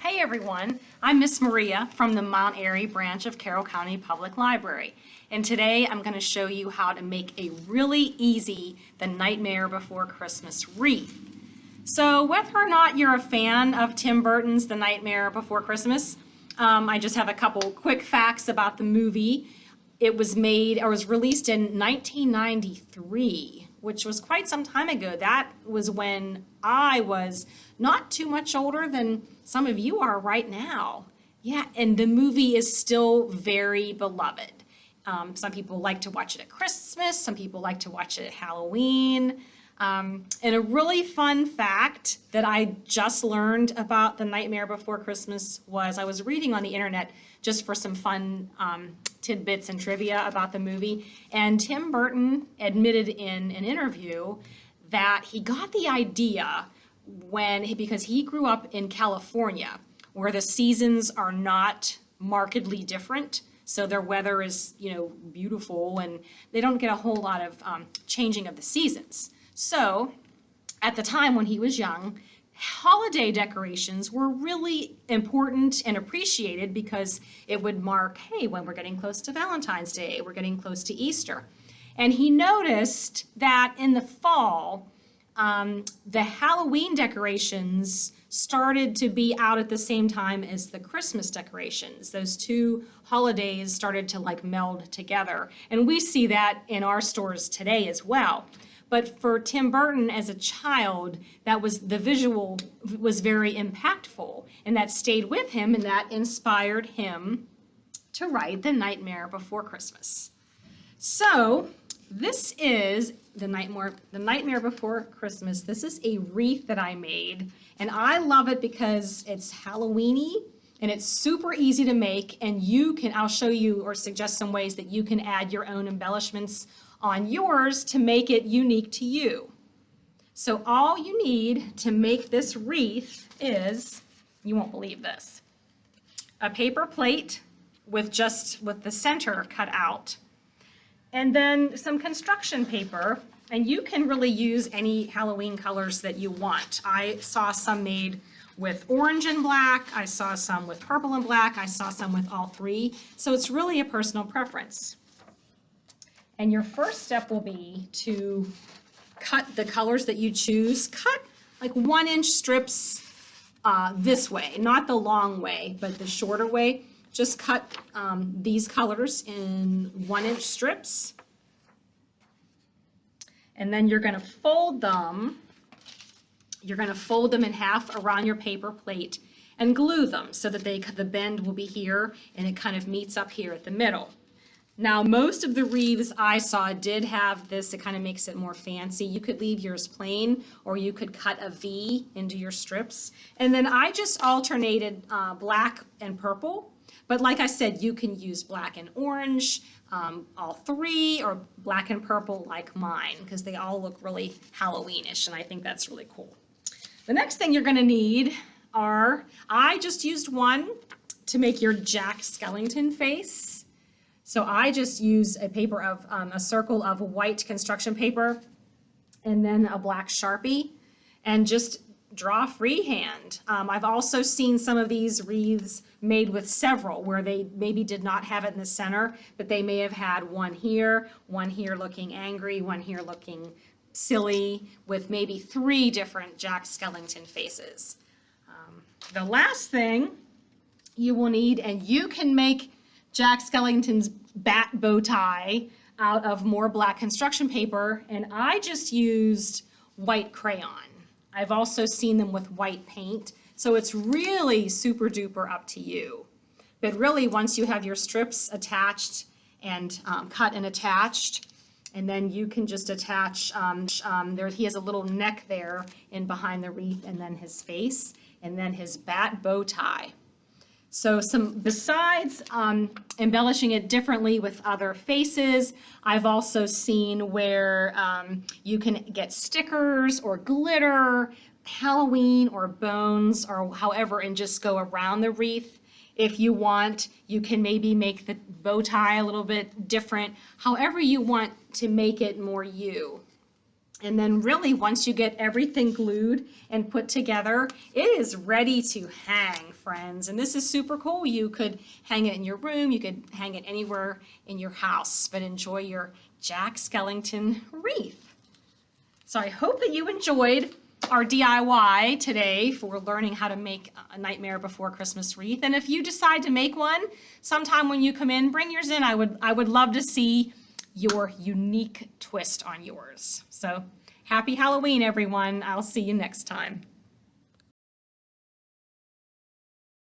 Hey everyone, I'm Miss Maria from the Mount Airy branch of Carroll County Public Library. And today I'm going to show you how to make a really easy The Nightmare Before Christmas wreath. So whether or not you're a fan of Tim Burton's The Nightmare Before Christmas, I just have a couple quick facts about the movie. It was released in 1993, which was quite some time ago. That was when I was not too much older than some of you are right now. Yeah, and the movie is still very beloved. Some people like to watch it at Christmas, some people like to watch it at Halloween. And a really fun fact that I just learned about The Nightmare Before Christmas was I was reading on the internet just for some fun tidbits and trivia about the movie, and Tim Burton admitted in an interview that he got the idea because he grew up in California, where the seasons are not markedly different. So their weather is, beautiful, and they don't get a whole lot of changing of the seasons. So at the time when he was young, holiday decorations were really important and appreciated because it would mark, hey, when we're getting close to Valentine's Day, we're getting close to Easter. And he noticed that in the fall, the Halloween decorations started to be out at the same time as the Christmas decorations. Those two holidays started to meld together. And we see that in our stores today as well. But for Tim Burton as a child, the visual was very impactful, and that stayed with him, and that inspired him to write The Nightmare Before Christmas. So this is The Nightmare Before Christmas. This is a wreath that I made, and I love it because it's Halloween-y, and it's super easy to make, and I'll show you or suggest some ways that you can add your own embellishments on yours to make it unique to you. So all you need to make this wreath is, you won't believe this, a paper plate with the center cut out, and then some construction paper, and you can really use any Halloween colors that you want. I saw some made with orange and black, I saw some with purple and black, I saw some with all three, so it's really a personal preference. And your first step will be to cut the colors that you choose. Cut 1-inch strips this way, not the long way, but the shorter way. Just cut these colors in 1-inch strips. And then you're going to fold them. You're going to fold them in half around your paper plate and glue them so that the bend will be here and it kind of meets up here at the middle. Now, most of the wreaths I saw did have this. It kind of makes it more fancy. You could leave yours plain, or you could cut a V into your strips. And then I just alternated black and purple. But like I said, you can use black and orange, all three, or black and purple like mine, because they all look really Halloweenish, and I think that's really cool. The next thing you're going to need I just used one to make your Jack Skellington face. So I just use a circle of white construction paper and then a black Sharpie and just draw freehand. I've also seen some of these wreaths made with several where they maybe did not have it in the center, but they may have had one here looking angry, one here looking silly, with maybe 3 different Jack Skellington faces. The last thing you will need, and you can make Jack Skellington's bat bow tie out of more black construction paper, and I just used white crayon. I've also seen them with white paint, so it's really super duper up to you. But really, once you have your strips attached and cut and attached, and then you can just attach, he has a little neck there in behind the wreath, and then his face, and then his bat bow tie. So besides embellishing it differently with other faces, I've also seen where you can get stickers or glitter, Halloween or bones or however, and just go around the wreath. If you want, you can maybe make the bow tie a little bit different, however you want to make it more you. And then really, once you get everything glued and put together, it is ready to hang, friends. And this is super cool. You could hang it in your room. You could hang it anywhere in your house, but enjoy your Jack Skellington wreath. So I hope that you enjoyed our DIY today for learning how to make a Nightmare Before Christmas wreath. And if you decide to make one sometime when you come in, bring yours in. I would love to see your unique twist on yours. So happy Halloween, everyone. I'll see you next time.